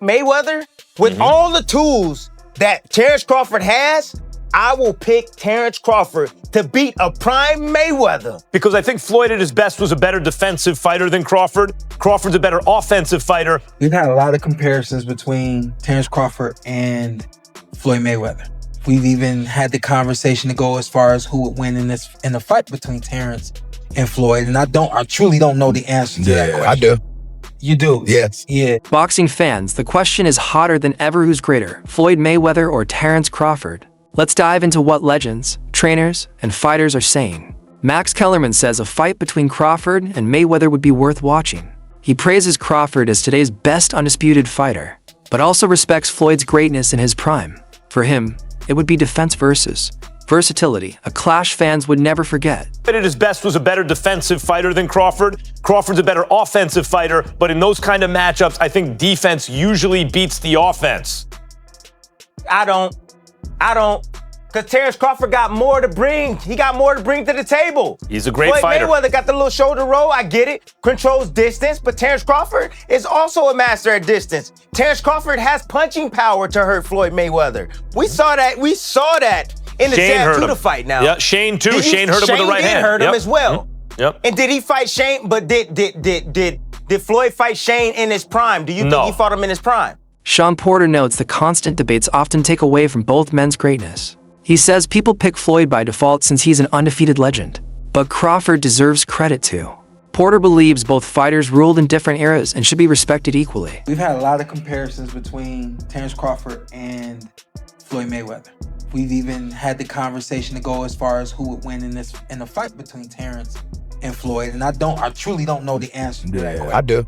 Mayweather, with all the tools that Terence Crawford has, I will pick Terence Crawford to beat a prime Mayweather. Because I think Floyd at his best was a better defensive fighter than Crawford. Crawford's a better offensive fighter. We've had a lot of comparisons between Terence Crawford and Floyd Mayweather. We've even had the conversation to go as far as who would win in the fight between Terence and Floyd. And I truly don't know the answer to that question. I do. You do? Yes. Yeah. Boxing fans, the question is hotter than ever: who's greater, Floyd Mayweather or Terence Crawford? Let's dive into what legends, trainers, and fighters are saying. Max Kellerman says a fight between Crawford and Mayweather would be worth watching. He praises Crawford as today's best undisputed fighter, but also respects Floyd's greatness in his prime. For him, it would be defense versus versatility, a clash fans would never forget. Floyd at his best was a better defensive fighter than Crawford. Crawford's a better offensive fighter, but in those kind of matchups, I think defense usually beats the offense. I don't. Because Terence Crawford got more to bring. He got more to bring to the table. He's a great Floyd fighter. Mayweather got the little shoulder roll. I get it. Controls distance. But Terence Crawford is also a master at distance. Terence Crawford has punching power to hurt Floyd Mayweather. We saw that in the Sam Tudor fight now. Yeah, Shane too. Shane hurt him with the right hand. Shane hurt him as well. Yep. And did he fight Shane? But did Floyd fight Shane in his prime? Do you think he fought him in his prime? Sean Porter notes the constant debates often take away from both men's greatness. He says people pick Floyd by default since he's an undefeated legend, but Crawford deserves credit too. Porter believes both fighters ruled in different eras and should be respected equally. We've had a lot of comparisons between Terence Crawford and Floyd Mayweather. We've even had the conversation to go as far as who would win in the fight between Terence and Floyd. And I truly don't know the answer to that question. I do.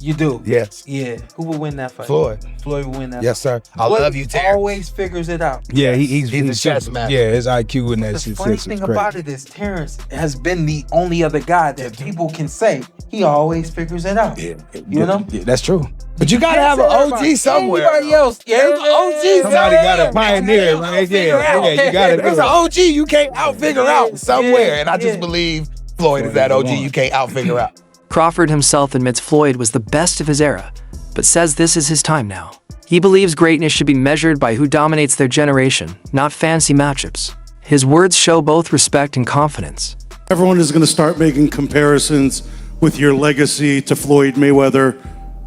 You do? Yes. Yeah. Who will win that fight? Floyd. Floyd will win that Yes, fight. sir. I love you, Terrence. Always figures it out. Yeah, he's a chess master. Yeah, his IQ in that The shit. funny thing about it is Terence has been the only other guy that people can say he always figures it out. Yeah, You know? Yeah, that's true. But you gotta have an OG somewhere. Everybody else. Yeah, OG. Somebody got to pioneer, man. Yeah, you got to do There's an it. OG you can't out-figure out somewhere. And I just believe Floyd is that OG you can't out-figure out. Crawford himself admits Floyd was the best of his era, but says this is his time now. He believes greatness should be measured by who dominates their generation, not fancy matchups. His words show both respect and confidence. Everyone is going to start making comparisons with your legacy to Floyd Mayweather.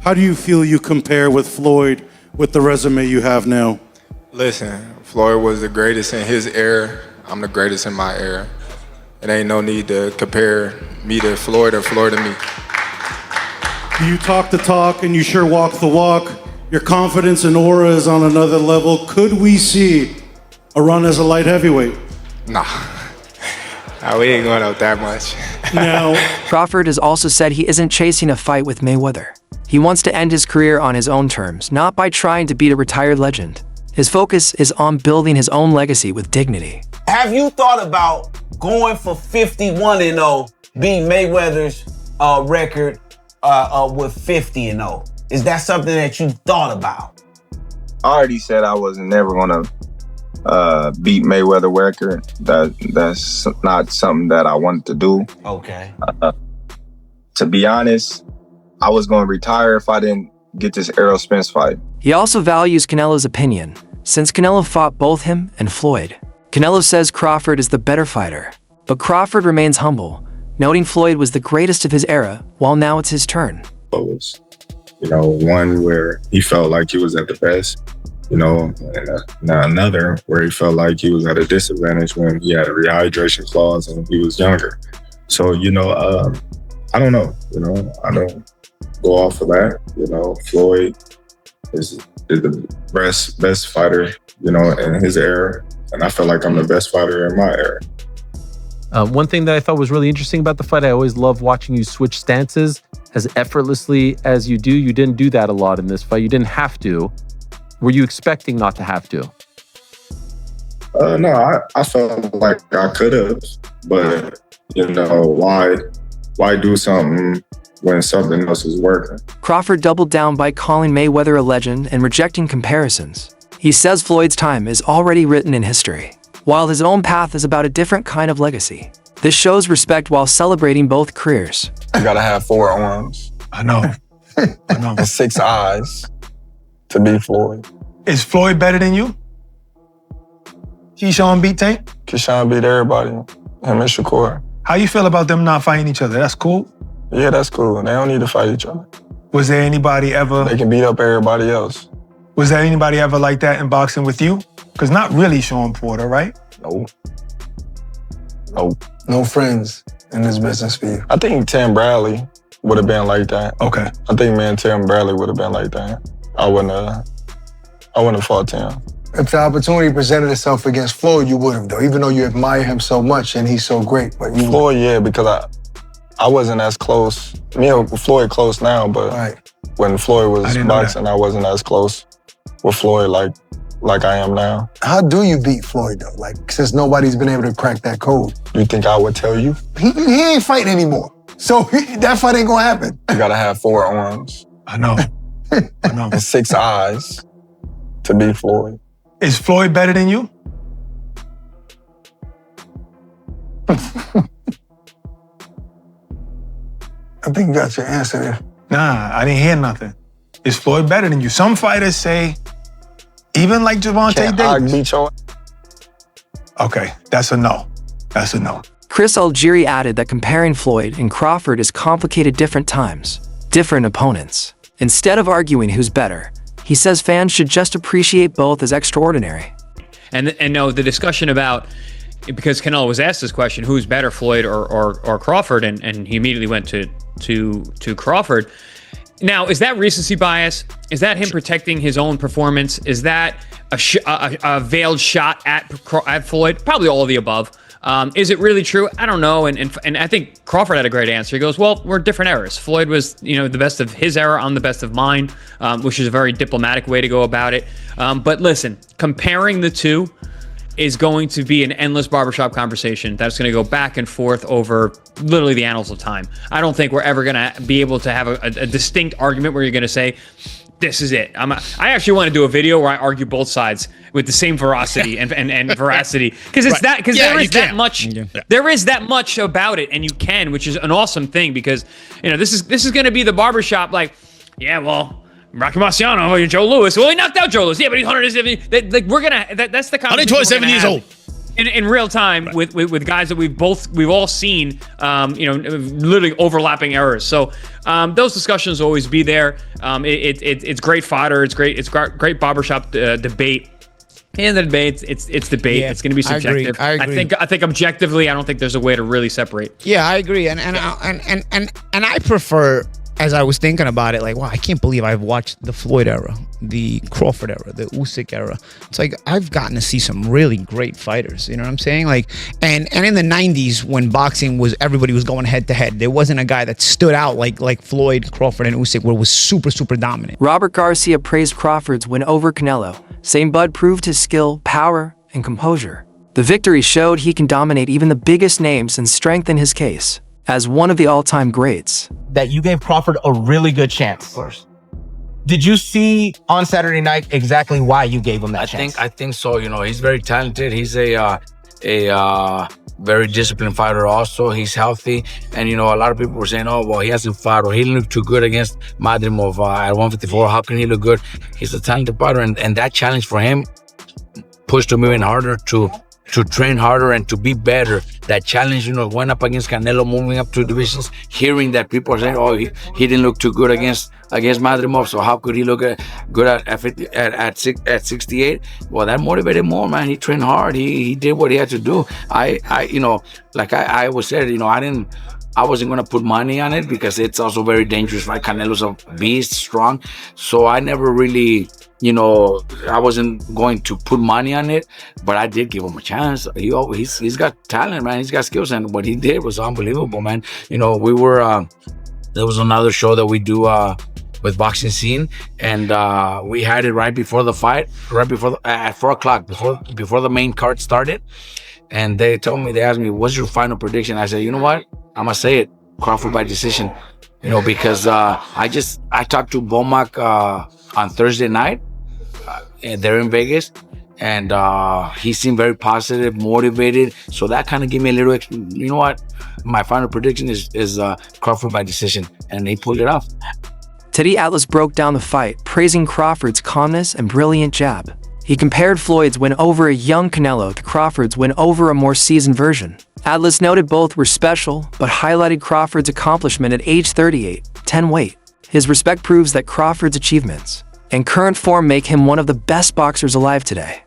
How do you feel you compare with Floyd with the resume you have now? Listen, Floyd was the greatest in his era. I'm the greatest in my era. It ain't no need to compare me to Floyd or Floyd to me. You talk the talk and you sure walk the walk. Your confidence and aura is on another level. Could we see a run as a light heavyweight? Nah, we ain't going out that much. Now, Crawford has also said he isn't chasing a fight with Mayweather. He wants to end his career on his own terms, not by trying to beat a retired legend. His focus is on building his own legacy with dignity. Have you thought about going for 51-0, beating Mayweather's record with 50-0? Is that something that you thought about? I already said I wasn't never gonna beat Mayweather record. That's not something that I wanted to do. Okay. To be honest, I was gonna retire if I didn't get this Errol Spence fight. He also values Canelo's opinion, since Canelo fought both him and Floyd. Canelo says Crawford is the better fighter, but Crawford remains humble, noting Floyd was the greatest of his era, while now it's his turn. Was, one where he felt like he was at the best, and now another where he felt like he was at a disadvantage when he had a rehydration clause and he was younger. So, I don't know, I don't go off of that. Floyd is the best fighter, in his era. And I feel like I'm the best fighter in my era. One thing that I thought was really interesting about the fight, I always love watching you switch stances as effortlessly as you do. You didn't do that a lot in this fight. You didn't have to. Were you expecting not to have to? No, I felt like I could have, but why do something when something else is working? Crawford doubled down by calling Mayweather a legend and rejecting comparisons. He says Floyd's time is already written in history, while his own path is about a different kind of legacy. This shows respect while celebrating both careers. You gotta have 4 arms. I know. And 6 eyes. to beat Floyd. Is Floyd better than you? Keyshawn beat Tank? Keyshawn beat everybody. Him and Shakur. How you feel about them not fighting each other? That's cool? Yeah, that's cool. They don't need to fight each other. Was there anybody ever... They can beat up everybody else. Was there anybody ever like that in boxing with you? Because not really Sean Porter, right? No. No. No friends in this business for you? I think Tim Bradley would have been like that. Okay. I think me and Tim Bradley would have been like that. I wouldn't have fought Tim. If the opportunity presented itself against Floyd, you would have, though, even though you admire him so much and he's so great. But you Floyd, yeah, because I wasn't as close. Me and Floyd close now, but when Floyd was boxing, I wasn't as close with Floyd like I am now. How do you beat Floyd, though? Like, since nobody's been able to crack that code. You think I would tell you? He ain't fighting anymore. So that fight ain't gonna happen. You gotta have 4 arms. I know. I know. And 6 eyes to beat Floyd. Is Floyd better than you? I think you got your answer there. Nah, I didn't hear nothing. Is Floyd better than you? Some fighters say, even like Gervonta Davis. Beat your... Okay, that's a no. That's a no. Chris Algieri added that comparing Floyd and Crawford is complicated different times, different opponents. Instead of arguing who's better, he says fans should just appreciate both as extraordinary. And no, the discussion about, because Canelo was asked this question, who's better, Floyd or Crawford, and he immediately went to Crawford. Now, is that recency bias? Is that him protecting his own performance? Is that a veiled shot at Floyd? Probably all of the above. Is it really true? I don't know. And I think Crawford had a great answer. He goes, well, we're different eras. Floyd was, the best of his era. I'm the best of mine, which is a very diplomatic way to go about it. But listen, comparing the two is going to be an endless barbershop conversation that's going to go back and forth over literally the annals of time. I don't think we're ever going to be able to have a distinct argument where you're going to say, this is it. I actually want to do a video where I argue both sides with the same veracity and veracity, because it's that, because there is that much. There is that much about it, and you can, which is an awesome thing, because this is going to be the barbershop. Like, yeah, well, Rocky Marciano, Joe Louis. Well, he knocked out Joe Louis. Yeah, but he's 170. Like, we're gonna. That's the conversation. 127 years old. In real time, with guys that we've all seen, literally overlapping errors. So those discussions will always be there. It's great fodder. It's great barbershop debate. At the end of the debate, it's debate. Yeah, it's going to be subjective. I agree. I think objectively, I don't think there's a way to really separate. Yeah, I agree. And I prefer, as I was thinking about it, like, wow, I can't believe I've watched the Floyd era, the Crawford era, the Usyk era. It's like, I've gotten to see some really great fighters, you know what I'm saying? Like, and in the 90s, when boxing everybody was going head to head, there wasn't a guy that stood out like Floyd, Crawford, and Usyk, where it was super, super dominant. Robert Garcia praised Crawford's win over Canelo, saying Bud proved his skill, power, and composure. The victory showed he can dominate even the biggest names and strengthen his case as one of the all-time greats. That you gave Crawford a really good chance. Did you see on Saturday night exactly why you gave him that chance? I think so. He's very talented. He's a very disciplined fighter also. He's healthy. And, a lot of people were saying, oh, well, he hasn't fought, or he didn't look too good against Madrimov at 154. How can he look good? He's a talented fighter. And that challenge for him pushed him even harder to train harder and to be better. That challenge, went up against Canelo, moving up 2 divisions, hearing that people are saying, oh, he didn't look too good against Madrimov, so how could he look good at 68? Well, that motivated more, man. He trained hard. He did what he had to do. I always said, I wasn't going to put money on it because it's also very dangerous, right? Canelo's a beast, strong. So I never really, I wasn't going to put money on it, but I did give him a chance. He's got talent, man. He's got skills, and what he did was unbelievable, man. We were, there was another show that we do with Boxing Scene, and we had it right before the fight, at 4 o'clock, before the main card started. And they asked me, what's your final prediction? I said, you know what? I'm going to say it, Crawford by decision. Because I talked to Bomac on Thursday night. They're in Vegas. And he seemed very positive, motivated. So that kind of gave me a little extra, you know what? My final prediction is Crawford by decision. And he pulled it off. Teddy Atlas broke down the fight, praising Crawford's calmness and brilliant jab. He compared Floyd's win over a young Canelo to Crawford's win over a more seasoned version. Atlas noted both were special, but highlighted Crawford's accomplishment at age 38, 10 weight. His respect proves that Crawford's achievements and current form make him one of the best boxers alive today.